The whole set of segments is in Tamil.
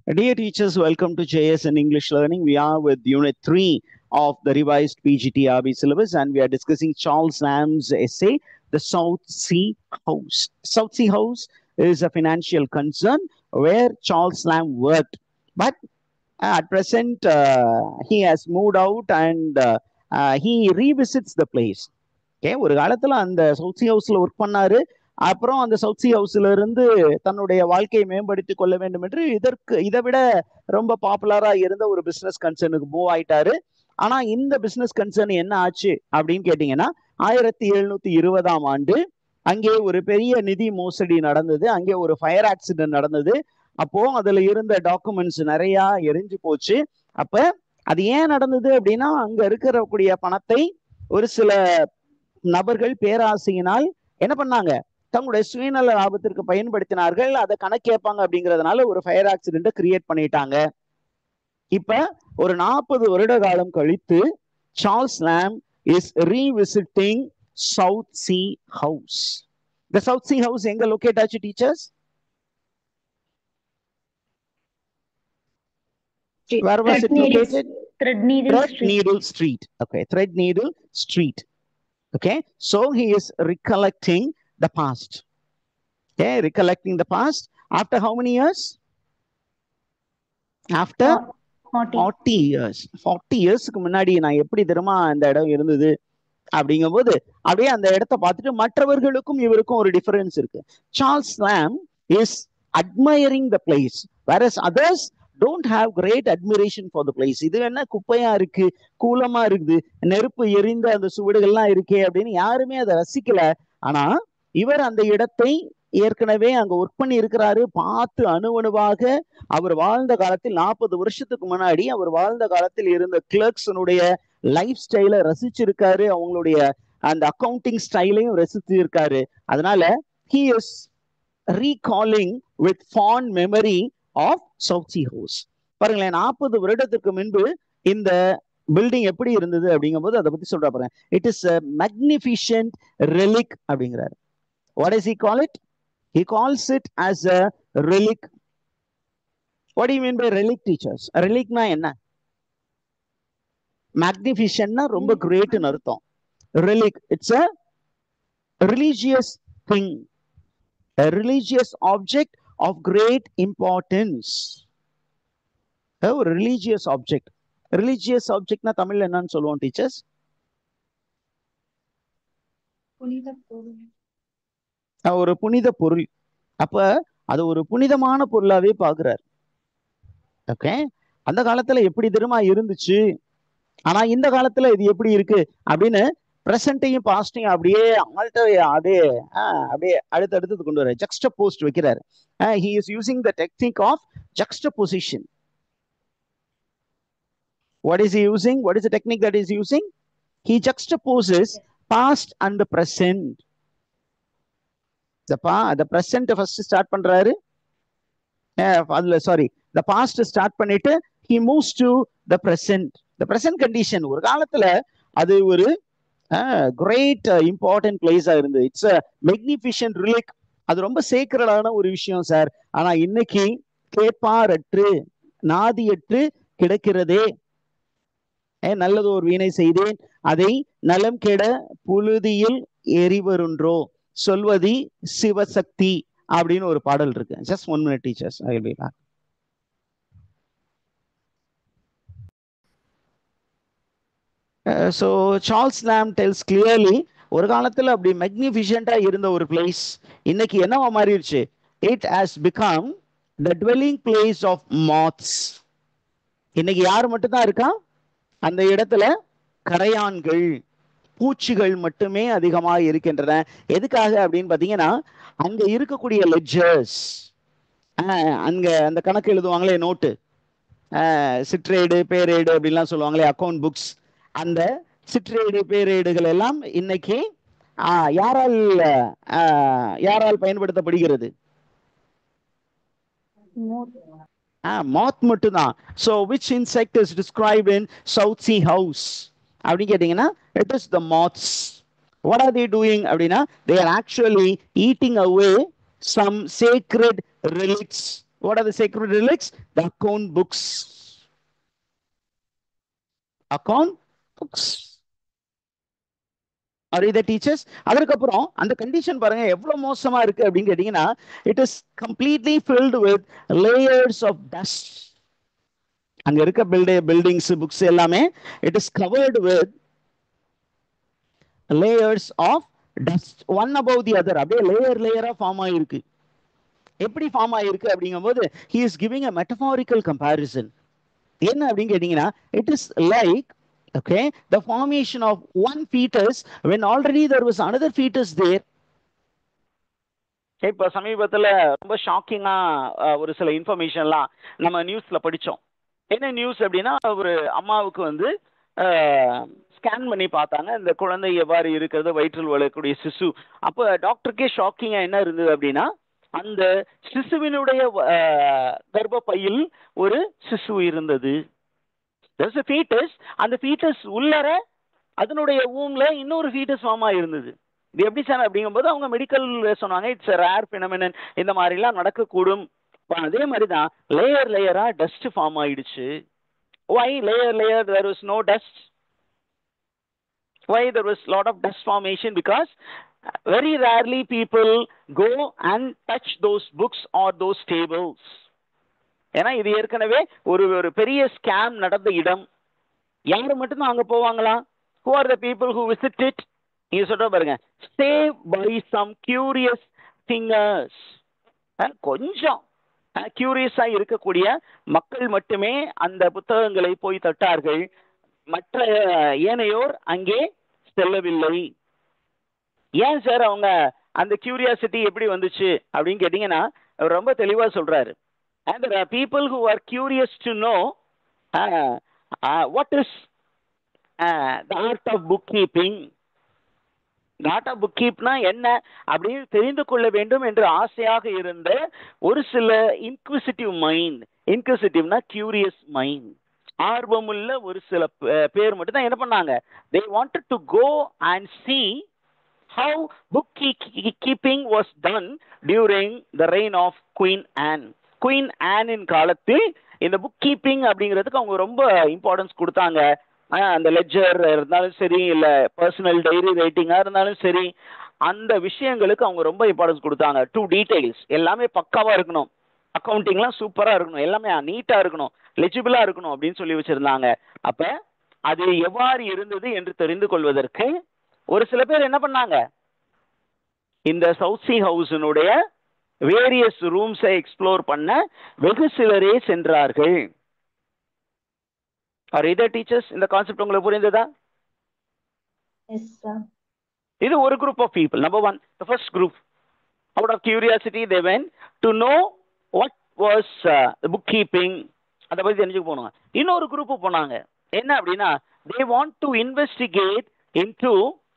Dear teachers, welcome to JS in English Learning. We are with Unit 3 of the revised PGTRB syllabus, and we are discussing Charles Lamb's essay, The South Sea House. South Sea House is a financial concern where Charles Lamb worked. But at present, he has moved out and he revisits the place. Okay, ஒரு காலத்துல அந்த சவுத் சி ஹவுஸ்ல ஒர்க் பண்ணாரு. அப்புறம் அந்த சவுத் சி ஹவுஸ்ல இருந்து தன்னுடைய வாழ்க்கையை மேம்படுத்தி கொள்ள வேண்டும் என்று இதை விட ரொம்ப பாப்புலரா இருந்த ஒரு பிசினஸ் கன்சர்னுக்கு மூவ் ஆயிட்டாரு. ஆனா இந்த பிசினஸ் கன்சர்ன் என்ன ஆச்சு அப்படின்னு கேட்டீங்கன்னா, 1720ஆம் ஆண்டு அங்கே ஒரு பெரிய நிதி மோசடி நடந்தது. அங்கே ஒரு ஃபயர் ஆக்சிடென்ட் நடந்தது. அப்போ அதுல இருந்த டாக்குமெண்ட்ஸ் நிறைய எரிஞ்சு போச்சு. அப்ப அது ஏன் நடந்தது அப்படின்னா, அங்க இருக்கக்கூடிய பணத்தை ஒரு சில நபர்கள் பேராசையினால் என்ன பண்ணாங்க, தங்களுடைய சுயநல லாபத்திற்கு பயன்படுத்தினார்கள். அதை கணக்கு கேட்பாங்க அப்படிங்கறதுனால ஒரு ஃபயர் ஆக்சிடென்ட் கிரியேட் பண்ணிட்டாங்க. இப்ப ஒரு 40 வருட காலம் கழித்து சார்ல்ஸ் லாம் is revisiting south Sea house. இந்த சவுத் சி ஹவுஸ் எங்க லொகேட் ஆச்சு teachers? Where was it located? Threadneedle Street. Okay, Threadneedle Street. Okay, so he is recollecting the past. Okay, recollecting the past after how many years? After 40 years. 40 yearsக்கு முன்னாடி நான் எப்படி தெரியுமா அந்த இடம் இருந்தது அப்படிங்கும்போது அப்படியே அந்த இடத்தை பார்த்துட்டு மற்றவர்களுக்கும் இவருக்கும் ஒரு டிஃபரன்ஸ் இருக்கு. சார்ல்ஸ் லாம் is admiring the place, whereas others don't have great admiration for the place. இது என்ன குப்பையா இருக்கு, கூலமா இருக்குது, நெருப்பு எரிந்த அந்த சுவடுகள்லாம் இருக்கே அப்படின்னு யாருமே அதை ரசிக்கல. ஆனா இவர் அந்த இடத்தை ஏற்கனவே அங்க ஒர்க் பண்ணி இருக்கிறாரு, பார்த்து அணுவணுவாக அவர் வாழ்ந்த காலத்தில் 40 வருஷத்துக்கு முன்னாடி அவர் வாழ்ந்த காலத்தில் இருந்த கிளர்க்ஸனுடைய லைஃப் ஸ்டைலை ரசிச்சிருக்காரு, அவங்களுடைய அந்த அக்கௌண்டிங் ஸ்டைலையும் ரசிச்சிருக்காரு. அதனால he is recalling with fond memory of South Sea House. பாருங்களேன், 40 வருடத்துக்கு முன்பு இந்த பில்டிங் எப்படி இருந்தது அப்படிங்கும்போது அதை பத்தி சொல்ற பாருங்க. It is a magnificent relic அப்படிங்கிறாரு. What does he call it? He calls it as a relic. What do you mean by relic, teachers? Relicனா என்ன? Magnificentனா ரொம்ப கிரேட்னு அர்த்தம். Relic, it's a religious thing, a religious object of great importance. ஒரு religious object. Religious objectனா தமிழ்ல என்னன்னு சொல்லுவோம் டீச்சர்ஸ்? ஒரு புனித பொருள். அப்ப அது ஒரு புனிதமான பொருளாவே பாக்குறாரு. ஓகே, அந்த காலத்துல எப்படி தெரியுமா இருந்துச்சு, ஆனா இந்த காலத்துல இது எப்படி இருக்கு அப்படின்னு பிரசன்ட்டையும் பாஸ்டையும் அப்படியே அப்படியே அடுத்தடுத்து கொண்டு வர ஜக்ஸ்டபோஸ்ட் வைக்கிறாரு. he is using the technique of juxtaposition. What is he using? What is the technique that he is using? He juxtaposes past and the present. the present first start பண்றாரு, sorry, the past start பண்ணிட்டு he moves to the present. The present condition ஒரு காலத்துல அது ஒரு great important place இருந்தது. It's a magnificent relic. அது ரொம்ப சேக்ரடான ஒரு விஷயம் சார். ஆனா இன்னைக்கு கேட்பாரற்று நாதியற்று கிடக்கிறதே. நல்லது ஒரு வீணை செய்தேன் அதை நலம் கெட புழுதியில் எரிவருன்றோ சொல்வதி சிவசக்தி அப்படின்னு ஒரு பாடல் இருக்கு. Just 1 minute teachers, I will be back. So Charles Lamb tells clearly, ஒரு காலத்துல அப்படி மேக்னிஃபிஷண்டா இருந்த ஒரு பிளேஸ் இன்னைக்கு என்னவா மாறிடுச்சு? It has become the dwelling place of moths. இன்னைக்கு யாரு மட்டும் தான் இருக்கா அந்த இடத்துல? கரையான்கள், பூச்சிகள் மட்டுமே அதிகமாக இருக்கின்றன. எதுக்காக அப்படின்னு பாத்தீங்கன்னா, அங்க இருக்கக்கூடிய லெட்ஜர்ஸ், அங்க அந்த கணக்கு எழுதுவாங்களே நோட்டு, சிற்றேடு பேரேடு அப்படின்லாம் சொல்லுவாங்களே அக்கௌண்ட் புக்ஸ், அந்த சிற்றேடு பேரேடுகள் எல்லாம் இன்னைக்கு யாரால் பயன்படுத்தப்படுகிறது? moth மட்டும்தான். So which insect is described in South Sea House அப்படின்னு கேட்டீங்கன்னா, it is the moths. What are they doing அப்படின்னா, they are actually eating away some sacred relics What are the sacred relics? The account books. Account books. Are you the teachers? அதற்கப்புறம் அந்த கண்டிஷன் பாருங்க எவ்வளவு மோசமா இருக்கு அப்படின்னு கேட்டீங்கன்னா, it is completely filled with layers of dust. அங்க இருக்க பில்டிங்ஸ் புக்ஸ் எல்லாமே it is covered with layers of dust, one above the other. அப்படியே லேயரா ஃபார்ம் ஆயிருக்கு. எப்படி ஃபார்ம் ஆயிருக்கு அப்படிங்கும்போது he is giving a metaphorical comparison. என்ன அப்படின்னு கேட்டீங்கன்னா, it is like, okay, the formation of one fetus when already there was another fetus there. இப்போ சமீபத்துல ரொம்ப ஷாக்கிங்கா ஒரு சில இன்ஃபர்மேஷன்லாம் நம்ம நியூஸ்ல படிச்சோம். என்ன நியூஸ் அப்படின்னா, ஒரு அம்மாவுக்கு வந்து ஸ்கேன் பண்ணி பார்த்தாங்க இந்த குழந்தை எவ்வாறு இருக்கிறது, வயிற்றில் வளரக்கூடிய சிசு. அப்போ டாக்டருக்கே ஷாக்கிங்கா என்ன இருந்தது அப்படின்னா, அந்த சிசுவினுடைய கர்ப்பப்பையில் ஒரு சிசு இருந்தது. there's a fetus, அந்த fetus உள்ளர அதனுடைய ஊம்ல இன்னொரு fetus ஃபார்ம் ஆயிருந்தது. இது எப்படி சார் அப்படிங்கும்போது அவங்க மெடிக்கல் சொன்னாங்க, இட்ஸ் ரேர் பினமினன், இந்த மாதிரிலாம் நடக்கக்கூடும். அதே மாதிரிதான் லேயரா டஸ்ட் ஃபார்ம் ஆயிடுச்சு. why layer there was no dust? Why there was lot of dust formation? Because very rarely people go and touch those books or those tables. ஏன்னா இது ஏற்கனவே ஒரு பெரிய ஸ்கேம் நடந்த இடம். யாரு மட்டும்தான் அங்க போவாங்களா? who are the people who visit it? நீங்க சொல்ற பாருங்க, saved by some curious fingers. கொஞ்சம் கியூரியஸா இருக்கக்கூடிய மக்கள் மட்டுமே அந்த புத்தகங்களை போய் தட்டார்கள். மற்ற ஏனையோர் அங்கே செல்லவில்லை. ஏன் சார் அவங்க அந்த கியூரியாசிட்டி எப்படி வந்துச்சு அப்படின்னு கேட்டீங்கன்னா, ரொம்ப தெளிவா சொல்றாரு. And there are people who are curious to know what is the art of bookkeeping. The art of bookkeeping என்ன அப்படின்னு தெரிந்து கொள்ள வேண்டும் என்று ஆசையாக இருந்த ஒரு சில இன்க்விசிட்டிவ் மைண்ட், இன்க்விசிட்டிவ்னா கியூரியஸ் மைண்ட், ஆர்வமுள்ள ஒரு சில பேர் மட்டும் தான் என்ன பண்ணாங்க, they wanted to go and see how bookkeeping was done during the reign of Queen Anne. Queen ஆனின் காலத்தில் இந்த புக் கீப்பிங் அப்படிங்கிறதுக்கு அவங்க ரொம்ப இம்பார்ட்டன்ஸ் கொடுத்தாங்க. அந்த லெட்ஜர் இருந்தாலும் சரி, இல்லை பர்சனல் டைரி ரைட்டிங்காக இருந்தாலும் சரி, அந்த விஷயங்களுக்கு அவங்க ரொம்ப இம்பார்ட்டன்ஸ் கொடுத்தாங்க. டு டீடைல்ஸ் எல்லாமே பக்காவாக இருக்கணும், அக்கௌண்டிங்லாம் சூப்பராக இருக்கணும், எல்லாமே நீட்டாக இருக்கணும், லெஜிபிளாக இருக்கணும் அப்படின்னு சொல்லி வச்சுருந்தாங்க. அப்போ அது எவ்வாறு இருந்தது என்று தெரிந்து கொள்வதற்கு ஒரு சில பேர் என்ன பண்ணாங்க, இந்த சவுத்சி ஹவுஸினுடைய வேரியஸ் ரூம்ஸை எக்ஸ்ப்ளோர் பண்ண வெகு சிலரே சென்றார்கள். ஆர் இதர் டீச்சர்ஸ் இந்த கான்செப்ட் உங்களுக்கு புரிந்ததா? Yes sir. இது ஒரு group of people. Number one, the first group, out of curiosity they went to know what was book keeping, அதை பற்றி தெரிஞ்சுக்க போனாங்க. இன்னொரு குரூப் போனாங்க, என்ன அப்படின்னா, they want to investigate into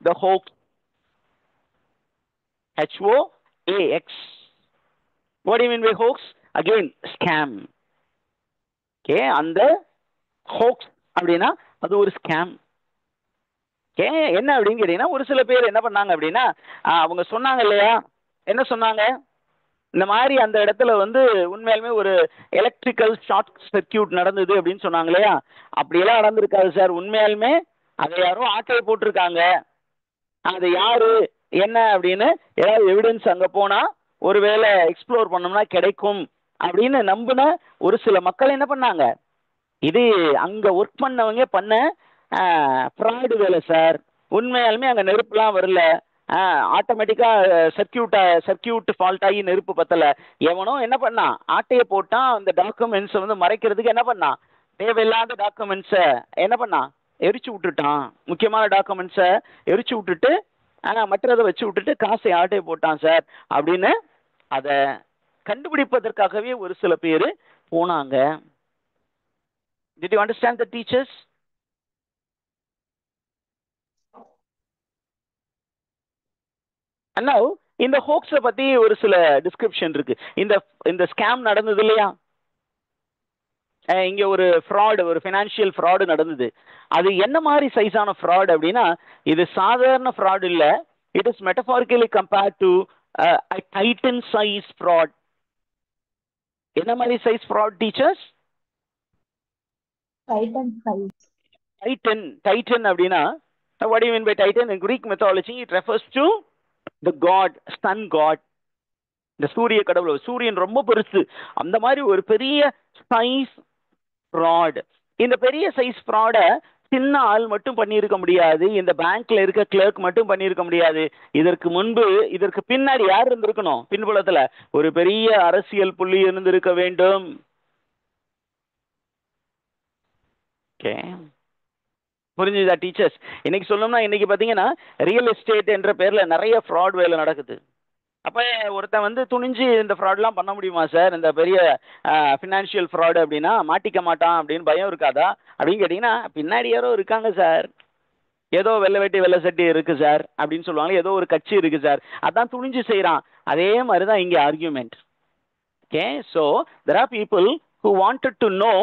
the hoax. HOAX. What do you mean by hoax? Again, scam. Okay, அந்த hoax அப்படின்னா அது ஒரு ஸ்கேம். ஓகே, என்ன அப்படின்னு கேட்டீங்கன்னா, ஒரு சில பேர் என்ன பண்ணாங்க அப்படின்னா, அவங்க சொன்னாங்க இல்லையா, என்ன சொன்னாங்க, இந்த மாதிரி அந்த இடத்துல வந்து உண்மையாலுமே ஒரு எலக்ட்ரிக்கல் ஷார்ட் சர்க்கியூட் நடந்தது அப்படின்னு சொன்னாங்க இல்லையா. அப்படியெல்லாம் நடந்திருக்காது சார், உண்மையாலுமே அதை யாரும் ஆட்டையை போட்டிருக்காங்க. அது யாரு என்ன அப்படின்னு ஏதாவது எவிடன்ஸ் அங்கே போனால் ஒருவேளை எக்ஸ்ப்ளோர் பண்ணோம்னா கிடைக்கும் அப்படின்னு நம்பின ஒரு சில மக்கள் என்ன பண்ணாங்க, இது அங்கே ஒர்க் பண்ணவங்க பண்ண ஃப்ராடு வேலை சார், உண்மையாலுமே அங்கே நெருப்புலாம் வரல, ஆட்டோமேட்டிக்காக சர்க்கியூட் ஃபால்ட் ஆகி நெருப்பு பத்தலை, எவனோ என்ன பண்ணான், ஆட்டையை போட்டான், அந்த டாக்குமெண்ட்ஸை வந்து மறைக்கிறதுக்கு என்ன பண்ணான், தேவையில்லாத டாக்குமெண்ட்ஸை என்ன பண்ணான், எரிச்சு விட்டுட்டான், முக்கியமான டாக்குமெண்ட்ஸை எரிச்சு விட்டுட்டு மற்றதை வச்சு விட்டுட்டு காசை ஆட்டையை போட்டான் சார் அப்படின்னு அதை கண்டுபிடிப்பதற்காகவே ஒரு சில பேர் போனாங்க. Did you understand the teachers? And now இந்த ஹோக்ஸை பத்தி ஒரு சில டிஸ்கிரிப்ஷன் இருக்கு. இந்த ஸ்கேம் நடந்தது இல்லையா, இங்க ஒரு ஃப்ராடு, ஒரு ஃபினான்ஷியல் ஃப்ராடு நடந்தது. அது என்ன மாதிரி சைஸான ஃப்ராட் அப்படின்னா, இது சாதாரண ஃப்ராட் இல்ல, it is metaphorically compared to Titan size fraud. என்ன மாதிரி size fraud teachers? Titan size. Titan அப்படின்னா what do you mean by Titan? In Greek mythology it refers to the god, sun god. இந்த சூரிய கடவுள், சூரியன் ரொம்ப பெருசு, அந்த மாதிரி ஒரு பெரிய சைஸ் ஃப்ராட். இந்த பெரிய சைஸ் ஃப்ராட சின்ன ஆள் மட்டும் பண்ணியிருக்க முடியாது, இந்த பேங்க்ல இருக்க கிளர்க் மட்டும் பண்ணியிருக்க முடியாது. இதற்கு முன்பு, இதற்கு பின்னாடி யார் இருந்திருக்கணும்? பின்புலத்துல ஒரு பெரிய அரசியல் புள்ளி இருந்திருக்க வேண்டும். ஓகே, புரிஞ்சுதா டீச்சர்ஸ்? இன்னைக்கு சொல்லணும்னா இன்னைக்கு பாத்தீங்கன்னா ரியல் எஸ்டேட் என்ற பேர்ல நிறைய ஃப்ராட் வேலை நடக்குது. அப்ப ஒருத்தன் வந்து துணிஞ்சு இந்த ஃப்ராட்லாம் பண்ண முடியுமா சார், இந்த பெரிய ஃபினான்ஷியல் ஃப்ராடு அப்படின்னா மாட்டிக்க மாட்டான் அப்படின்னு பயம் இருக்காதா அப்படின்னு கேட்டீங்கன்னா, பின்னாடி யாரோ இருக்காங்க சார், ஏதோ வெள்ளை வெட்டி வெள்ளை சட்டி இருக்கு சார் அப்படின்னு சொல்லுவாங்க, ஏதோ ஒரு கட்சி இருக்கு சார், அதான் துணிஞ்சு செய்யறான். அதே மாதிரிதான் இங்க argument. Okay, so there are people who wanted to know,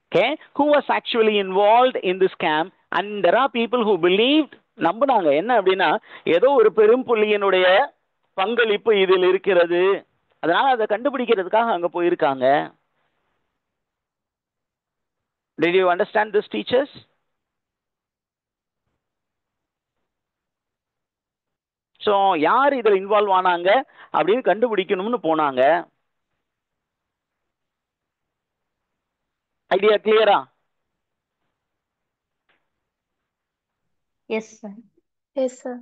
okay, who was actually involved in this scam, and there are people who believed, நம்பினாங்க என்ன அப்படின்னா ஏதோ ஒரு பெரும் புள்ளியினுடைய பங்களிப்பு இதில் இருக்கிறது, அதனால அதை கண்டுபிடிக்கிறதுக்காக அங்க போயிருக்காங்க. Did you understand this, teachers? So யார் இதில் இன்வால்வ் ஆனாங்க அப்படின்னு கண்டுபிடிக்கணும்னு போனாங்க. ஐடியா கிளியரா? Yes, sir. Yes, sir.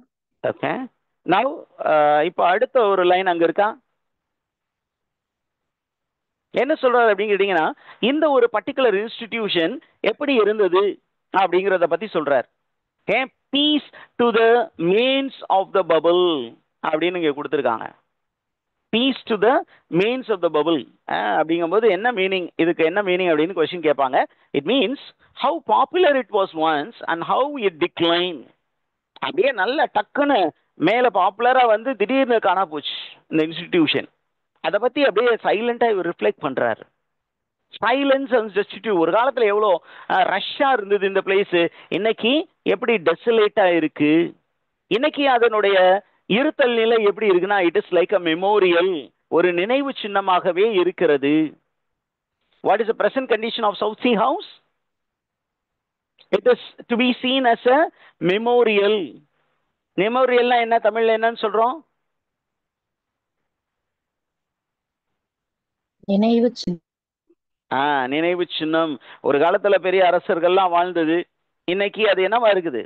Okay, now இப்போ அடுத்த ஒரு லைன் அங்க இருக்கா, என்ன சொல்றாரு அப்படின்னு கேட்டீங்கன்னா, இந்த ஒரு பர்டிகுலர் இன்ஸ்டிடியூஷன் எப்படி இருந்தது அப்படிங்கிறத பத்தி சொல்றார். Okay, peace to the manes of the bubble அப்படின்னு இங்க கொடுத்துருக்காங்க. Peace to the manes of the bubble அப்படிங்கும்போது என்ன மீனிங், இதுக்கு என்ன மீனிங் அப்படின்னு கொஸ்டின் கேட்பாங்க. It means how popular it was once and how it decline. அப்படியே நல்ல டக்குன்னு மேல பாப்புலரா வந்து திடீர்னு காணா போச்சு இந்த இன்ஸ்டிடியூஷன். அதை பத்தி அப்படியே சைலண்டா இவர் ரிஃப்ளெக்ட் பண்றாரு. Silence and destitute. ஒரு காலத்துல எவ்வளோ ரஷ்ஷா இருந்தது இந்த பிளேஸ், இன்னைக்கு எப்படி டெசலேட்டா இருக்கு. இன்னைக்கு அதனுடைய இருத்தல் நிலை எப்படி இருக்குன்னா, it is like a memorial, ஒரு நினைவு சின்னமாகவே இருக்கிறது. What is the present condition of South Sea House? It is to be seen as a memorial. மெமோரியல்னா என்ன, தமிழ்ல என்னன்னு சொல்றோம்? நினைவு சின்னம். நினைவு சின்னம். ஒரு காலத்துல பெரிய அரசர்கள்லாம் வாழ்ந்தது, இன்னைக்கு அது என்னவா இருக்குது?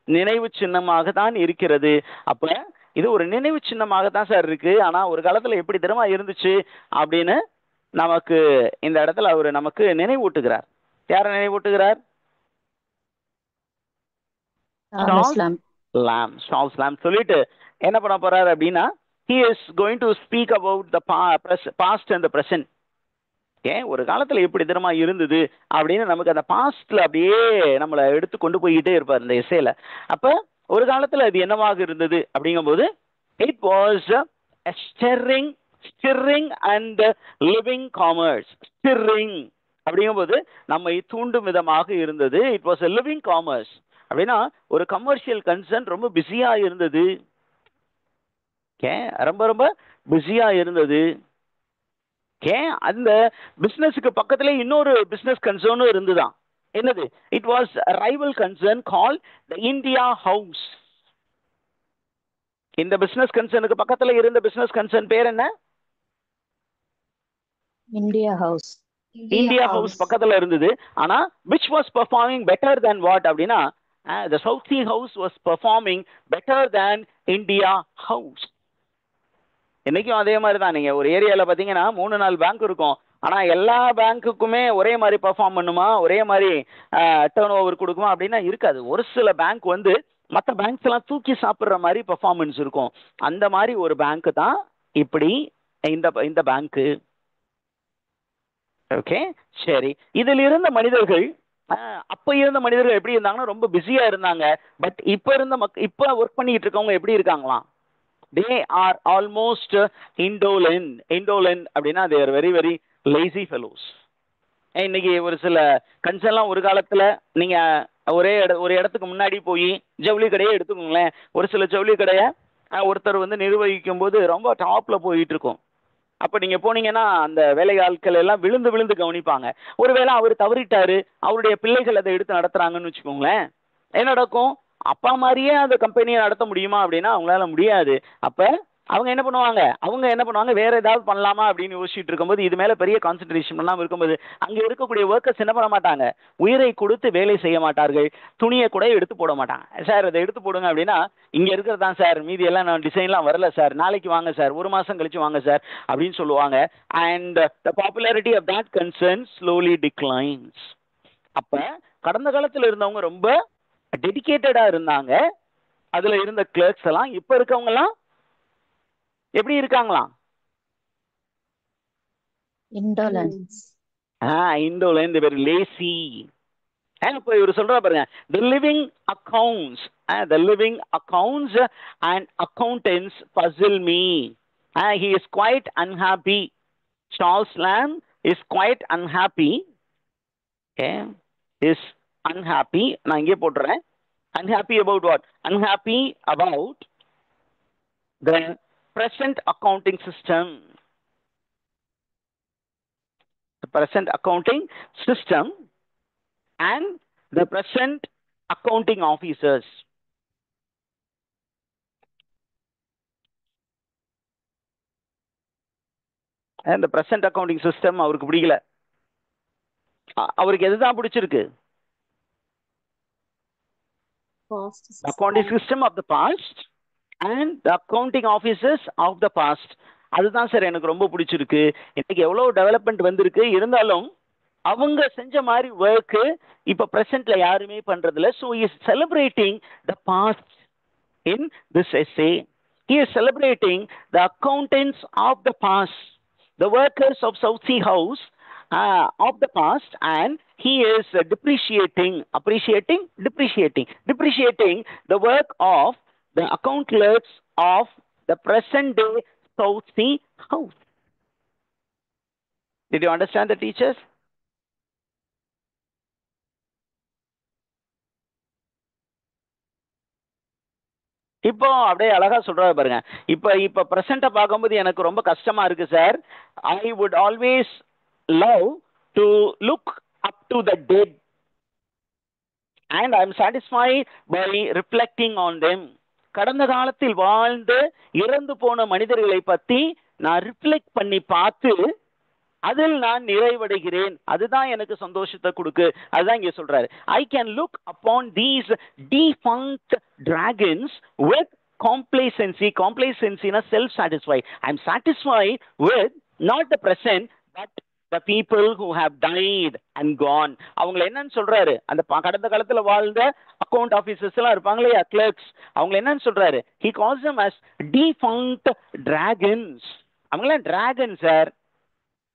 நினைவு சின்னமாக தான் இருக்கிறது. அப்ப இது ஒரு நினைவு சின்னமாக தான் சார் இருக்கு. ஆனா ஒரு காலத்துல எப்படி தெரியுமா இருந்துச்சு அப்படின்னு நமக்கு இந்த இடத்துல அவரு நமக்கு நினைவூட்டுகிறார். யார நினைவூட்டுகிறார்? சார்ல்ஸ் லாம் சொல்லிட்டு என்ன பண்ண போறாரு அப்படின்னா, he is going to speak about the past and the present. ஒரு காலத்துல எப்படி தினமா இருந்தது அப்படின்னு நமக்கு அந்த பாஸ்ட்ல அப்படியே நம்மளை எடுத்து கொண்டு போய்கிட்டே இருப்பார் இந்த எஸ்ஸேல. அப்ப ஒரு காலத்துல அது என்னவாக இருந்தது அப்படிங்கும்போது, it was stirring and living commerce. Stirring அப்படிங்கும்போது நம்மை தூண்டும் விதமாக இருந்தது. It was a living commerce அப்படின்னா ஒரு கமர்ஷியல் கன்சர்ன் ரொம்ப பிஸியா இருந்தது. ரொம்ப ரொம்ப பிஸியா இருந்தது. அந்த பிசினஸுக்கு பக்கத்துல இன்னொரு பிசினஸ் கன்சர்னும் இருந்துதான். என்னது? It was rival concern call the India house. இந்த பிசினஸ் கன்சர்னுக்கு பக்கத்துல இருந்த பிசினஸ் கன்சர்ன் பேர் என்ன? India house. இந்தியா ஹவுஸ் பக்கத்துல இருந்தது. ஆனா which was performing better than what அப்படின்னா, the South Sea House was performing better than India House. இன்னைக்கும் அதே மாதிரி தான். நீங்க ஒரு ஏரியால பாத்தீங்கன்னா 3-4 பேங்க் இருக்கும், ஆனா எல்லா பேங்க்குக்குமே ஒரே மாதிரி பெர்ஃபார்ம் பண்ணுமா, ஒரே மாதிரி டர்ன் ஓவர் கொடுக்குமா அப்படின்னா இருக்காது. ஒரு சில பேங்க் வந்து மற்ற பேங்க்ஸ் எல்லாம் தூக்கி சாப்பிடுற மாதிரி பெர்ஃபார்மன்ஸ் இருக்கும். அந்த மாதிரி ஒரு பேங்க் தான் இப்படி இந்த பேங்க். ஓகே, சரி. இதில் இருந்த மனிதர்கள், அப்ப இருந்த மனிதர்கள் எப்படி இருந்தாங்கன்னா ரொம்ப பிஸியா இருந்தாங்க. பட் இப்ப ஒர்க் பண்ணிட்டு இருக்கவங்க எப்படி இருக்காங்களாம்? they are almost indolent அப்படின்னா they are very very lazy fellows. இன்னைக்கு ஒரு சில கன்சர்ன்லாம் ஒரு காலத்துல நீங்க ஒரு இடத்துக்கு முன்னாடி போய் ஜவுளி கடையை எடுத்துக்கோங்களேன். ஒரு சில ஜவுளி கடையை ஒருத்தர் வந்து நிர்வகிக்கும் போது ரொம்ப டாப்ல போயிட்டு இருக்கும். அப்ப நீங்க போனீங்கன்னா அந்த வேலை ஆட்கள் எல்லாம் விழுந்து விழுந்து கவனிப்பாங்க. ஒருவேளை அவர் தவறிட்டாரு, அவருடைய பிள்ளைகள் அதை எடுத்து நடத்துறாங்கன்னு வச்சுக்கோங்களேன், என்ன நடக்கும்? அப்பா மாதிரியே அந்த கம்பெனியை நடத்த முடியுமா அப்படின்னா அவங்களால முடியாது. அப்ப அவங்க என்ன பண்ணுவாங்க, வேற ஏதாவது பண்ணலாமா அப்படின்னு யோசிச்சுட்டு இருக்கும்போது, இது மேல பெரிய கான்சென்ட்ரேஷன் பண்ணாம இருக்கும்போது அங்க இருக்கக்கூடிய ஒர்க்கர்ஸ் என்ன பண்ண மாட்டாங்க, உயிரை கொடுத்து வேலை செய்ய மாட்டார்கள். துணியை கூட எடுத்து போட மாட்டாங்க. சார் அதை எடுத்து போடுங்க அப்படின்னா, இங்க இருக்கிறதா சார், மீதி எல்லாம் நான் டிசைன்லாம் வரல சார், நாளைக்கு வாங்க சார், ஒரு மாசம் கழிச்சு வாங்க சார் அப்படின்னு சொல்லுவாங்க. And the popularity of that concern slowly declines. அப்ப கடந்த காலத்துல இருந்தவங்க ரொம்ப டெடிகேட்டடா இருந்தாங்க. அதுல இருந்த கிளர்க்ஸ் எல்லாம் இப்ப இருக்கவங்க எல்லாம் எப்படி இருக்காங்களாம்? Indolence. indolent, they were lazy. இப்போ இவர் சொல்றா பாருங்க, the living accounts, the living accounts and accountants puzzle me. He is quite unhappy. Charles Lamb is quite unhappy. Okay, is unhappy. நான் இங்கே போட்டுறேன். Unhappy about what? Unhappy about the present accounting system. The present accounting system and the present accounting officers. And the present accounting system அவருக்கு பிடிக்கல. அவருக்கு எதுதான் பிடிச்சிருக்கு? Accounting system of the past and the accounting officers of the past. அதுதான் சார் எனக்கு ரொம்ப பிடிச்சிருக்கு. இன்னைக்கு எவ்வளவு டெவலப்மெண்ட் வந்திருக்கு, இருந்தாலும் அவங்க செஞ்ச மாதிரி ஒர்க் இப்ப பிரசன்ட்ல யாருமே பண்றதில்ல. So he is celebrating the past in this essay. He is celebrating the accountants of the past, the workers of South Sea House of the past, and he is depreciating the work of the account clerks of the present day South Sea House. Did you understand the teachers? இப்போ அப்படியே அழகா சொல்றாரு பாருங்க. இப்ப பிரசன்ட பார்க்கும்போது எனக்கு ரொம்ப கஷ்டமா இருக்கு sir. I would always love to look up to the dead and I am satisfied by reflecting on them. கடந்த காலத்தில் வாழ்ந்து இறந்து போன மனிதர்களை பத்தி நான் ரிஃப்ளெக்ட் பண்ணி பார்த்து அதில் நான் நிறைவடைகிறேன். அதுதான் எனக்கு சந்தோஷத்தை கொடுக்கு. அதுதான் இங்க சொல்றாரு. I can look upon these defunct dragons with complacency. Complacency na self satisfied. I am satisfied with not the present but the people who have died and gone. அவங்களை என்னன்னு சொல்றாரு, அந்த கடந்த காலத்துல வாழ்ந்த அக்கௌண்ட் ஆபீசர்ஸ் எல்லாம் இருப்பாங்க இல்லையா, கிளர்க்ஸ், அவங்களை என்னன்னு சொல்றாரு? he calls them as defunct dragons. அவங்களாம் dragon sir,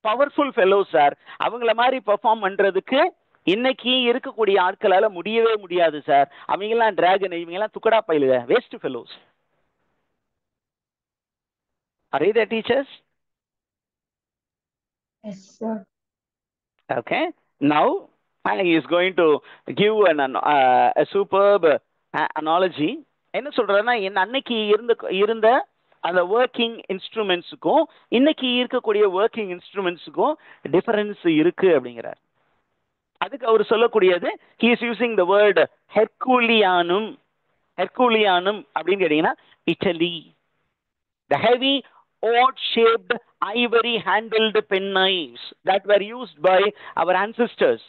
powerful fellow sir. அவங்கள மாதிரி பெர்ஃபார்ம் பண்றதுக்கு இன்னைக்கு இருக்கக்கூடிய ஆட்களால முடியவே முடியாது சார். அவங்கெல்லாம் டிராகன், இவங்கெல்லாம் துக்கடா பயிலுங்க, waste fellows. Are you the teachers? Yes, sir. Okay. Now he is going to give a superb analogy. என்ன சொல்றதுன்னா, அன்னைக்கு இருந்த அந்த ஒர்க்கிங் இன்ஸ்ட்ருமெண்ட்ஸுக்கும் இன்னைக்கு இருக்கக்கூடிய ஒர்க்கிங் இன்ஸ்ட்ருமெண்ட்ஸுக்கும் டிஃபரன்ஸ் இருக்கு அப்படிங்கிறார். அதுக்கு அவர் சொல்லக்கூடியது, he is using the word ஹெர்குலியானும். ஹெர்குலியானும் அப்படின்னு கேட்டீங்கன்னா idli. The heavy odd-shaped ivory-handled penknives that were used by our ancestors.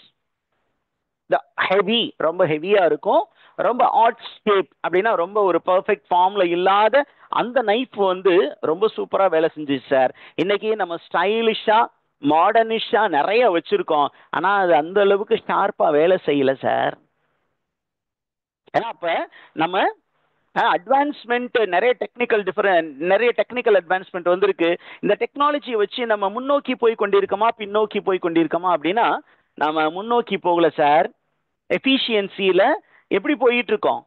The heavy, ரொம்ப ஹெவியா இருக்கும், ரொம்ப ஆட் ஷேப் அப்படின்னா ரொம்ப ஒரு பெர்ஃபெக்ட் ஃபார்ம்ல இல்லாத அந்த நைஃப் ரொம்ப சூப்பரா வேலை செஞ்சுச்சு சார். இன்னைக்கு நம்ம ஸ்டைலிஷா மாடர்னிஷா நிறைய வச்சிருக்கோம், ஆனா அது அந்த அளவுக்கு ஷார்ப்பா வேலை செய்யல சார். ஏன்னா அப்ப நம்ம அட்வான்ஸ்மெண்ட் நிறைய டெக்னிக்கல் அட்வான்ஸ்மெண்ட் வந்திருக்கு. இந்த டெக்னாலஜியை வச்சு நம்ம முன்னோக்கி போய் கொண்டிருக்கோமா பின்னோக்கி போய் கொண்டிருக்கோமா அப்படின்னா நாம முன்னோக்கி போகல சார். எஃபிஷியன்சியில எப்படி போயிட்டு இருக்கோம்?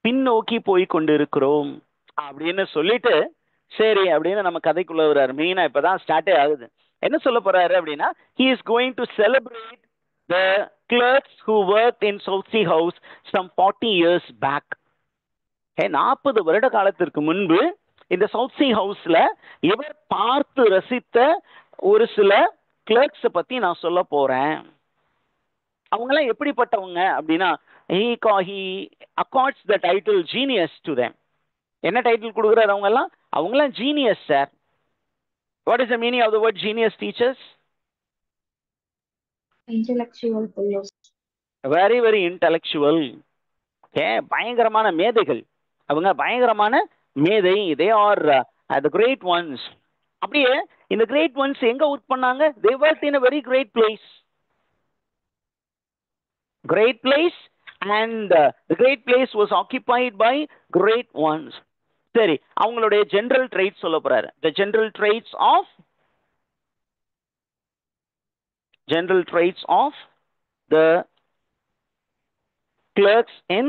பின்னோக்கி போய் கொண்டிருக்கிறோம் அப்படின்னு சொல்லிட்டு, சரி அப்படின்னு நம்ம கதைக்குள்ள வர்றாரு. மெயினா இப்பதான் ஸ்டார்டே ஆகுது. என்ன சொல்ல போறாரு அப்படின்னா, he is going to celebrate the clerks who worked in South Sea House some 40 years back. 40 வருட காலத்திற்கு முன்பு இந்த சவுத் சி ஹவுஸ்ல இவர் பார்த்து ரசித்த ஒரு சில கிளர்க்ஸை பத்தி நான் சொல்ல போறேன். அவங்கெல்லாம் எப்படிப்பட்டவங்க அப்படின்னா, he accords the title genius to them. என்ன டைட்டில் கொடுக்குறாரு அவங்கெல்லாம் genius sir. What is the meaning of the word genius teachers? Intellectual fellows. Very very intellectual. பயங்கரமான மேதைகள் அவங்க, பயங்கரமான மேதை. They are the great ones. அப்படியே இந்த கிரேட் ஒன்ஸ் எங்க ஒர்க் பண்ணாங்க? They work in a very great place. Great place, and the great place was occupied by great ones. சரி, அவங்களுடைய ஜெனரல் ட்ரெய்ட்ஸ் சொல்ல போறாரு. the general traits of the clerks in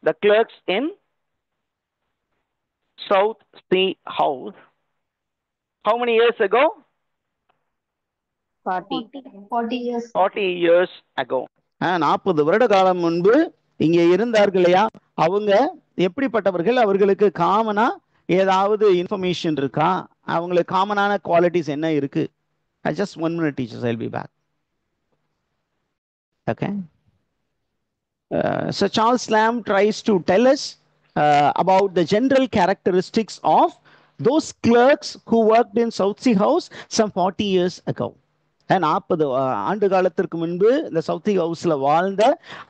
the clerks in South Sea House. How many years ago? 40 years. 40 years ago. 40 வருட காலம் முன்பு இங்கே இருந்தார்கள் இல்லையா? அவங்க எப்படிப்பட்டவர்கள்? அவர்களுக்கு காமனா ஏதாவது இன்ஃபர்மேஷன் இருக்கா? அவங்களுக்கு காமனான குவாலிட்டிஸ் என்ன இருக்கு? just 1 minute teachers, I'll be back. Okay. So Charles Lamb tries to tell us about the general characteristics of those clerks who worked in South Sea House some 40 years ago. 40 ஆண்டு காலத்திற்கு முன்பு இந்த சவுத் சி ஹவுஸ்ல வாழ்ந்த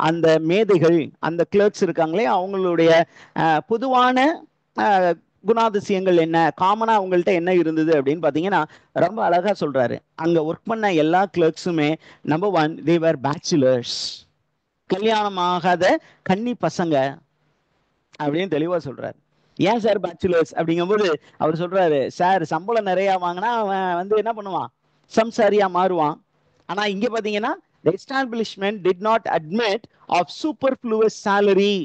அந்த மேதைகள், அந்த கிளர்க்ஸ் இருக்காங்களே, அவங்களுடைய பொதுவான குணாதிசயங்கள் என்ன, காமனா அவங்கள்ட்ட என்ன இருந்தது அப்படின்னு பாத்தீங்கன்னா ரொம்ப அழகா சொல்றாரு. அங்க ஒர்க் பண்ண எல்லா கிளர்க்ஸுமே நம்பர் 1, they were bachelors. கல்யாணமாகாத கன்னி பசங்க அப்படின்னு தெளிவா சொல்றாரு. ஏன் சார் பேச்சுலர்ஸ் அப்படிங்கும்போது அவர் சொல்றாரு, சார் சம்பளம் நிறைய வாங்கினா அவன் என்ன பண்ணுவான்? சம்சாரியா மாறுவான். ஆனா இங்க பாத்தீங்கன்னா the establishment did not admit of superfluous salary.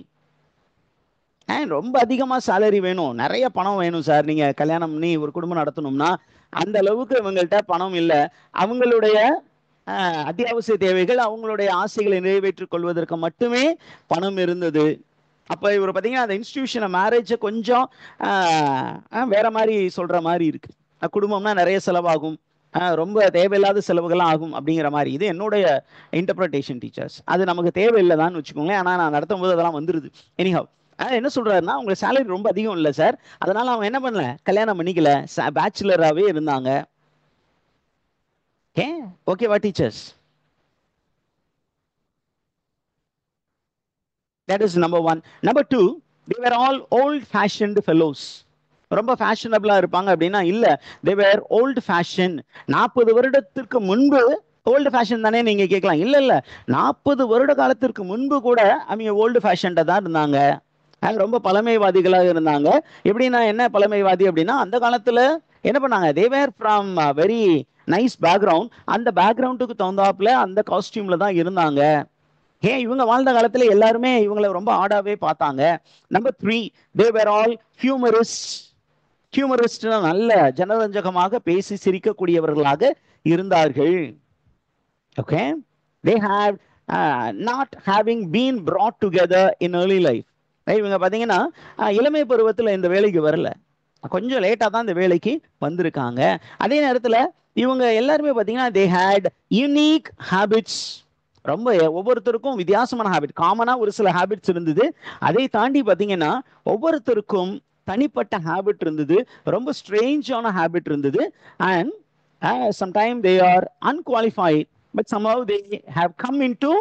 ரொம்ப அதிகமா சேலரி வேணும், நிறைய பணம் வேணும் சார், நீங்க கல்யாணம் பண்ணி ஒரு குடும்பம் நடத்தணும்னா அந்த அளவுக்கு இவங்கள்ட்ட பணம் இல்லை. அவங்களுடைய அத்தியாவசிய தேவைகள், அவங்களுடைய ஆசைகளை நிறைவேற்றிக் கொள்வதற்கு மட்டுமே பணம் இருந்தது. அப்ப இவர் பாத்தீங்கன்னா அந்த இன்ஸ்டிடியூஷன் மேரேஜை கொஞ்சம் வேற மாதிரி சொல்ற மாதிரி இருக்கு. குடும்பம்னா நிறைய செலவாகும், ரொம்ப தேவையில்லாத செலவுகள்லாம் ஆகும் அப்படிங்கிற மாதிரி. இது என்னுடைய இன்டர்பிரேஷன் டீச்சர்ஸ். அது நமக்கு தேவையில்லைதான்னு வச்சுக்கோங்களேன். ஆனா நான் நடத்தும் போது அதெல்லாம் வந்துருது. எனிஹவ் என்ன சொல்றாருன்னா, உங்களுக்கு சேலரி ரொம்ப அதிகம் இல்லை சார், அதனால அவங்க என்ன பண்ணல, கல்யாணம் பண்ணிக்கல, பேச்சுலராகவே இருந்தாங்க. ஓகேவா teachers? That is number 1. Number 2, they were all old fashioned fellows. ரொம்ப ஃபேஷனபிளா இருப்பாங்க அப்படின்னா இல்ல, they were old fashioned. 40 வருடத்திற்கு முன்பு ஓல்டு ஃபேஷன் தானே நீங்க கேட்கலாம். இல்ல 40 வருட காலத்திற்கு முன்பு கூட அவங்க ஓல்டு ஃபேஷன்டா தான் இருந்தாங்க. ரொம்ப பழமைவாதிகளாக இருந்தாங்க. எப்படின்னா என்ன பழமைவாதி அப்படின்னா, அந்த காலத்துல என்ன பண்ணாங்க, they were from very nice background. அந்த பேக்ரவுண்டுக்கு தகுந்தாப்புல அந்த காஸ்டியூம்ல தான் இருந்தாங்க. இவங்க வாழ்ந்த காலத்துல எல்லாருமே இவங்களை ரொம்ப ஆடாவே பார்த்தாங்க. Number 3, they were all humorists. ஹியூமரிஸ்ட்னா நல்ல ஜனரஞ்சகமாக பேசி சிரிக்கக்கூடியவர்களாக இருந்தார்கள். Okay, they have not having been brought together in early life. இவங்க பாத்தீங்கன்னா இளமை பருவத்துல இந்த வேலைக்கு வரல, கொஞ்சம் லேட்டா தான் இந்த வேலைக்கு வந்திருக்காங்க. அதே நேரத்துல இவங்க எல்லாருமே பாத்தீங்கன்னா they had unique habits. ரொம்ப ஒவ்வொருத்தருக்கும் வித்தியாசமான ஹேபிட், காமனா ஒரு சில ஹேபிட்ஸ் இருந்தது. அதை தாண்டி பாத்தீங்கன்னா ஒவ்வொருத்தருக்கும் தனிப்பட்ட ஹேபிட் இருந்தது, ரொம்ப ஸ்ட்ரேஞ்சான ஹேபிட் இருந்தது. And sometime they are unqualified, but somehow they have come into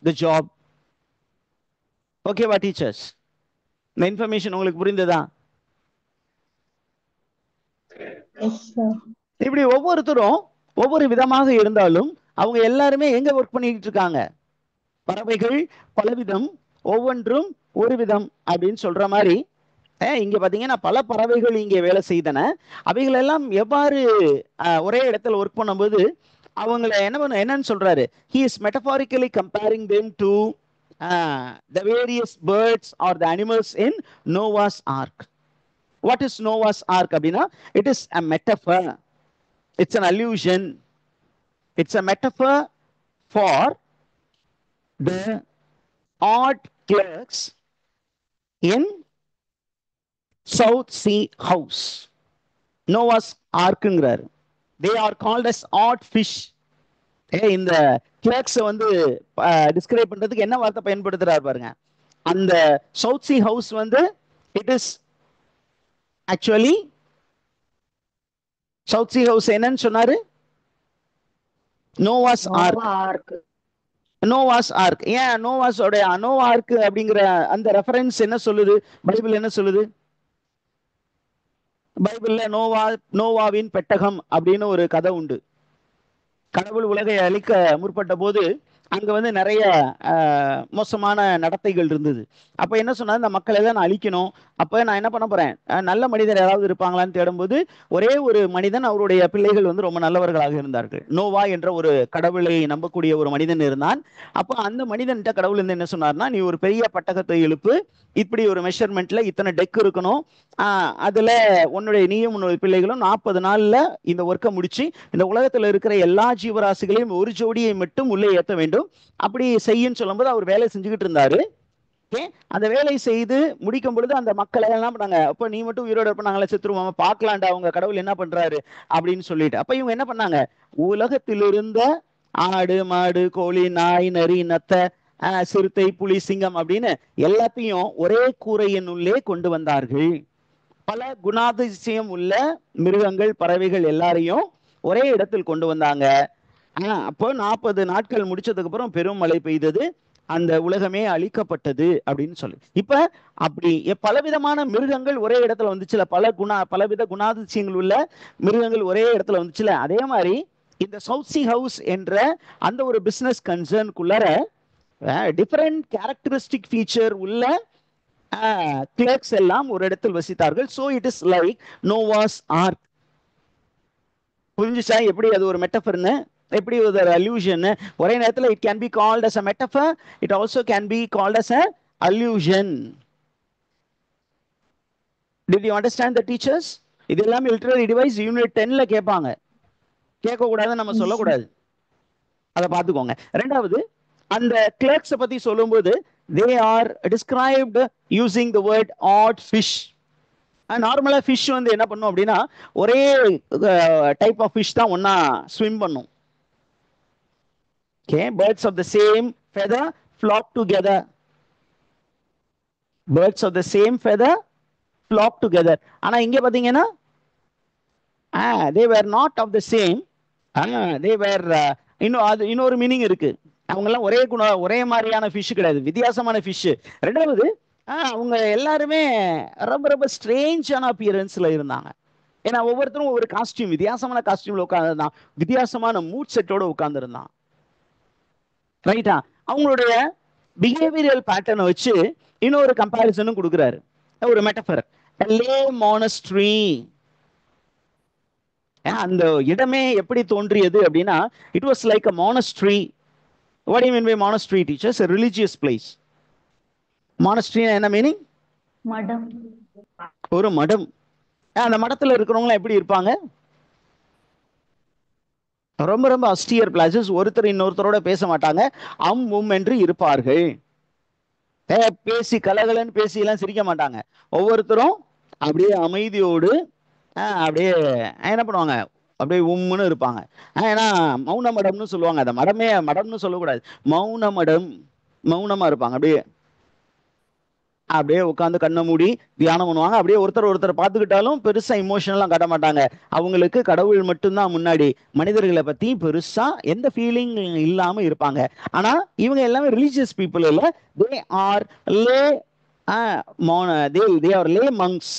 the job. ஓகேவா டீச்சர்ஸ்? இந்த இன்ஃபர்மேஷன் உங்களுக்கு புரிந்ததா? இப்படி ஒவ்வொருத்தரும் ஒவ்வொரு விதமாக இருந்தாலும் அவங்க எல்லாருமே எங்க ஒர்க் பண்ணிட்டு இருக்காங்க? பறவைகள் பலவிதம், ஒவ்வொன்றும் ஒரு விதம் அப்படின்னு சொல்ற மாதிரி இங்க பாத்தீங்கன்னா பல பறவைகள் இங்கே வேலை செய்தன. அவைகள் எல்லாம் எவ்வாறு ஒரே இடத்துல ஒர்க் பண்ணும்போது அவங்களை என்னன்னு சொல்றாரு, he is metaphorically comparing them to the various birds or the animals in Noah's ark. What is Noah's ark அப்படின்னா, it is a metaphor, it's an allusion, it's a metaphor for the odd clerks in South Sea House. Noah's Arkங்கிறாரு. They are called as odd fish. இந்த கிளர்க்ஸ் வந்து டிஸ்கிரைப் பண்றதுக்கு என்ன வார்த்தை பயன்படுத்துறாரு பாருங்க. அந்த சவுத் சி ஹவுஸ் வந்து it is actually South Sea House என்னன்னு சொன்னாரு? Noah's ark. Noah's ark. ஏன் நோவாஸோட நோவா ஆர்க் அப்படிங்கிற அந்த ரெஃபரன்ஸ் என்ன சொல்லுது? பைபிள் என்ன சொல்லுது? பைபிள்ல நோவாவின் பெட்டகம் அப்படின்னு ஒரு கதை உண்டு. கடவுள் உலகை அழிக்க முற்பட்ட போது அங்க வந்து நிறைய மோசமான நடத்தைகள் இருந்தது. அப்ப என்ன சொன்னா, இந்த மக்களை எல்லாம் நான் அழிக்கணும். அப்ப நான் என்ன பண்ண போறேன், நல்ல மனிதர் யாராவது இருப்பாங்களான்னு தேடும்போது ஒரே ஒரு மனிதன், அவருடைய பிள்ளைகள் வந்து ரொம்ப நல்லவர்களாக இருந்தார்கள். நோவா என்ற ஒரு கடவுளை நம்பக்கூடிய ஒரு மனிதன் இருந்தான். அப்ப அந்த மனிதன்கிட்ட கடவுள் வந்து என்ன சொன்னார்னா, நீ ஒரு பெரிய பட்டகத்தை எழுப்பு, இப்படி ஒரு மெஷர்மெண்ட்ல இத்தனை டெக் இருக்கணும், அதுல நீயும் உன்னுடைய பிள்ளைகளும் 40 நாள்ல இந்த ஒர்க்கை முடிச்சு இந்த உலகத்துல இருக்கிற எல்லா ஜீவராசிகளையும் ஒரு ஜோடியை மட்டும் உள்ளே ஏற்ற வேண்டும், அப்படி செய்யும் சொல்லும்போது அவர் வேலை செஞ்சுக்கிட்டு இருந்தாரு. அந்த வேலை செய்து முடிக்கும் பொழுது அந்த மக்களை என்ன பண்ணாங்க, அப்ப நீ மட்டும் உயிரோட இருப்ப, நாங்கள செத்துருவாங்க, பார்க்கலாண்டா அவங்க கடவுள் என்ன பண்றாரு அப்படின்னு சொல்லிட்டு. அப்ப இவங்க என்ன பண்ணாங்க, உலகத்தில் இருந்த ஆடு மாடு கோழி நாய் நரி நத்தை சிறுத்தை புலி சிங்கம் அப்படின்னு எல்லாத்தையும் ஒரே கூரையின் உள்ளே கொண்டு வந்தார்கள். பல குணாதிசயம் உள்ள மிருகங்கள் பறவைகள் எல்லாரையும் ஒரே இடத்தில் கொண்டு வந்தாங்க. அப்போ 40 நாட்கள் முடிச்சதுக்கு அப்புறம் பெரும் மழை பெய்தது, அந்த உலகமே அழிக்கப்பட்டது அப்படின்னு சொல்லி. இப்ப அப்படி பலவிதமான மிருகங்கள் ஒரே இடத்துல வந்துச்சுல, பலவித குணாதிசயங்கள் உள்ள மிருகங்கள் ஒரே இடத்துல வந்துச்சுல. அதே மாதிரி இந்த சவுத் சி ஹவுஸ் என்ற அந்த ஒரு பிசினஸ் கன்சர்னுக்குள்ளார டிஃபரெண்ட் கேரக்டரிஸ்டிக் ஃபீச்சர் உள்ள கிளர்க்ஸ் எல்லாம் ஒரு இடத்தில் வசித்தார்கள். So it is like Noah's ark. புரிஞ்சுச்சா எப்படி அது ஒரு மெட்டஃபர்னு, எப்படி ஒரு அல்யூஷன்? ஒரே நேரத்தில் it can be called as a metaphor, it also can be called as a allusion. Did you understand the teachers? இதெல்லாம் லிட்டரரி டிவைஸ் யூனிட் 10ல கேட்பாங்க. கேட்க கூடாது, நம்ம சொல்லக்கூடாது, அதை பார்த்துக்கோங்க. ரெண்டாவது, அந்த கிளர்க்ஸ் பத்தி சொல்லும்போது they are described using the word odd fish. நார்மலா ஃபிஷ் வந்து என்ன பண்ணும் அப்படின்னா, ஒரே டைப் ஆஃப் ஃபிஷ் தான் ஒன்னா ஸ்விம் பண்ணும். Okay, birds of the same feather flock together. Birds of the same feather flock together. ஆனா இங்க பாத்தீங்கன்னா they were not of the same. they were இன்னொரு மீனிங் இருக்கு. அவங்க எல்லாம் ஒரே மாதிரியான ஃபிஷ் கிடையாது, வித்தியாசமான ஃபிஷ். ரெண்டாவது, அவங்க எல்லாருமே ரொம்ப ரொம்ப ஸ்ட்ரேஞ்சான அப்பியரன்ஸ்ல இருந்தாங்க. ஏன்னா ஒவ்வொருத்தரும் ஒவ்வொரு காஸ்டியூம், வித்தியாசமான காஸ்டியூம்ல உட்கார்ந்துருந்தான், வித்தியாசமான மூட் செட்டோட உட்கார்ந்து இருந்தான். ரைட்டா? அவங்களுடைய பிஹேவியரல் பேட்டர்னை வச்சு இன்னொரு கம்பாரிசனும் கொடுக்குறாரு, ஒரு மெட்டஃபர். லே மானஸ்ட்ரி, அந்த இடமே எப்படி தோன்றியது அப்படின்னா, it was like a monastery. What you mean by monastery teachers? a religious place. Monastery என்ன மீனிங்? மடம். ஒரு மடம். அந்த மடத்துல இருக்கிறவங்க எப்படி இருப்பாங்க? ரொம்ப ரொம்ப அஸ்டியர் பிளாசஸ். ஒருத்தர் இன்னொருத்தரோட பேச மாட்டாங்க, என்று இருப்பார்கள். பேசி கலகலன்னு பேசி எல்லாம் சிரிக்க மாட்டாங்க. ஒவ்வொருத்தரும் அப்படியே அமைதியோடு அப்படியே என்ன பண்ணுவாங்க, அப்படியே உம்முன்னு இருப்பாங்க. ஏன்னா மௌன மடம்னு சொல்லுவாங்க. அந்த மடம்னு சொல்லக்கூடாது, மௌன மடம். மௌனமா இருப்பாங்க, அப்படியே உட்காந்து கண்ணை மூடி தியானம் பண்ணுவாங்க. அப்படியே ஒருத்தர் பார்த்துக்கிட்டாலும் பெருசா இமோஷனெல்லாம் காட்ட மாட்டாங்க. அவங்களுக்கு கடவுள் மட்டும்தான் முன்னாடி, மனிதர்களை பத்தி பெருசா எந்த ஃபீலிங் இல்லாம இருப்பாங்க. ஆனா இவங்க எல்லாமே ரிலீஜியஸ் பீப்புள் இல்ல, தே ஆர் லே மங்க்ஸ்.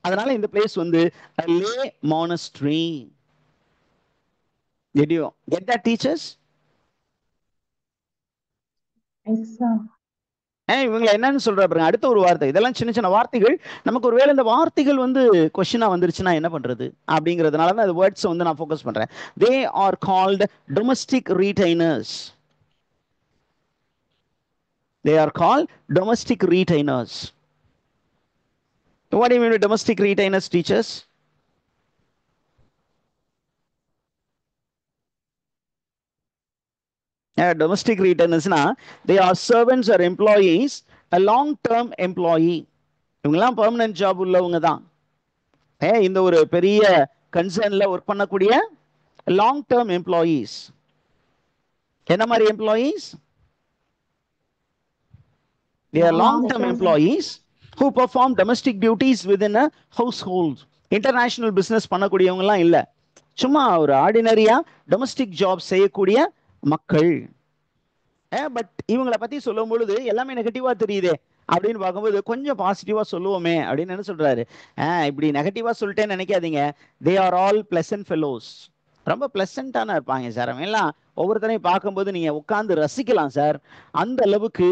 அதனால இந்த பிளேஸ் வந்து லே monastery. Did you get that, teachers? Yes, sir. இவங்களை என்னன்னு சொல்ற பாருங்க, அடுத்த ஒரு வார்த்தை. இதெல்லாம் சின்ன சின்ன வார்த்தைகள். நமக்கு ஒருவேளை இந்த வார்த்தைகள் வந்து கொஸ்டினா வந்துருச்சுன்னா என்ன பண்றது அப்படிங்கிறதுனால தான் இந்த வேர்ட்ஸ் வந்து நான் ஃபோக்கஸ் பண்றேன். They are called domestic retainers. They are called domestic retainers. What do you mean by domestic retainers, teachers? Domestic retainers, they are servants or employees, a long-term employee. இவங்கெல்லாம் பெர்மனன்ட் ஜாப் உள்ளவங்க தான். இந்த ஒரு பெரிய கன்சர்ன்ல ஒர்க் பண்ணக்கூடிய லாங் டேர்ம் எம்ப்ளாயீஸ். என்ன மாதிரி employees? They are long-term employees who perform domestic duties within a household. International business பண்ணக்கூடியவங்கலாம் இல்ல, சும்மா ஒரு ஆர்டினரியா டொமஸ்டிக் ஜாப் செய்யக்கூடிய மக்கள். பட் இவங்களை பத்தி சொல்லும் பொழுது எல்லாமே நெகட்டிவா தெரியுதே அப்படின்னு பார்க்கும்போது கொஞ்சம் பாசிட்டிவா சொல்லுவோமே அப்படின்னு என்ன சொல்றாரு, இப்படி நெகட்டிவா சொல்லிட்டேன்னு நினைக்காதீங்க. They are all pleasant fellows. ரொம்ப பிளசண்டான இருப்பாங்க சார். அவங்க எல்லாம் ஒவ்வொருத்தரையும் பார்க்கும்போது நீங்க உட்கார்ந்து ரசிக்கலாம் சார், அந்த அளவுக்கு.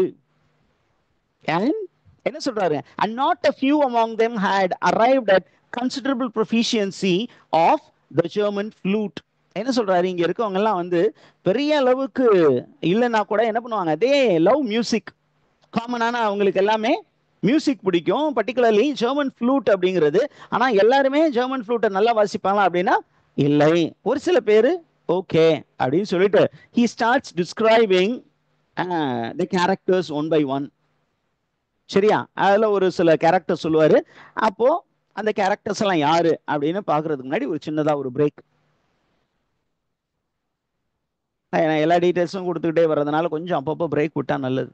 என்ன சொல்றாரு? And not a few among them had arrived at considerable proficiency of the German flute. என்ன சொல்றாரு? இங்க இருக்கவங்க எல்லாம் வந்து பெரிய அளவுக்கு இல்லைன்னா கூட என்ன பண்ணுவாங்க, தே லவ் மியூசிக். காமனான அவங்களுக்கு எல்லாமே மியூசிக் பிடிக்கும், பர்டிகுலர்லி ஜெர்மன் ஃப்ளூட் அப்படிங்கிறது. ஆனா எல்லாருமே ஜெர்மன் ஃப்ளூட்டை நல்லா வாசிப்பாங்களா அப்படின்னா இல்லை, ஒரு சில பேர் ஓகே அப்படின்னு சொல்லிட்டு he starts describing the characters one by one. சரியா? அதுல ஒரு சில கேரக்டர் சொல்லுவாரு. அப்போ அந்த கேரக்டர்ஸ் எல்லாம் யாரு அப்படின்னு பாக்குறதுக்கு முன்னாடி ஒரு சின்னதா ஒரு பிரேக். எல்லா டீடைல்ஸும் கொடுத்துக்கிட்டே வர்றதுனால கொஞ்சம் அப்பப்போ பிரேக் விட்டா நல்லது.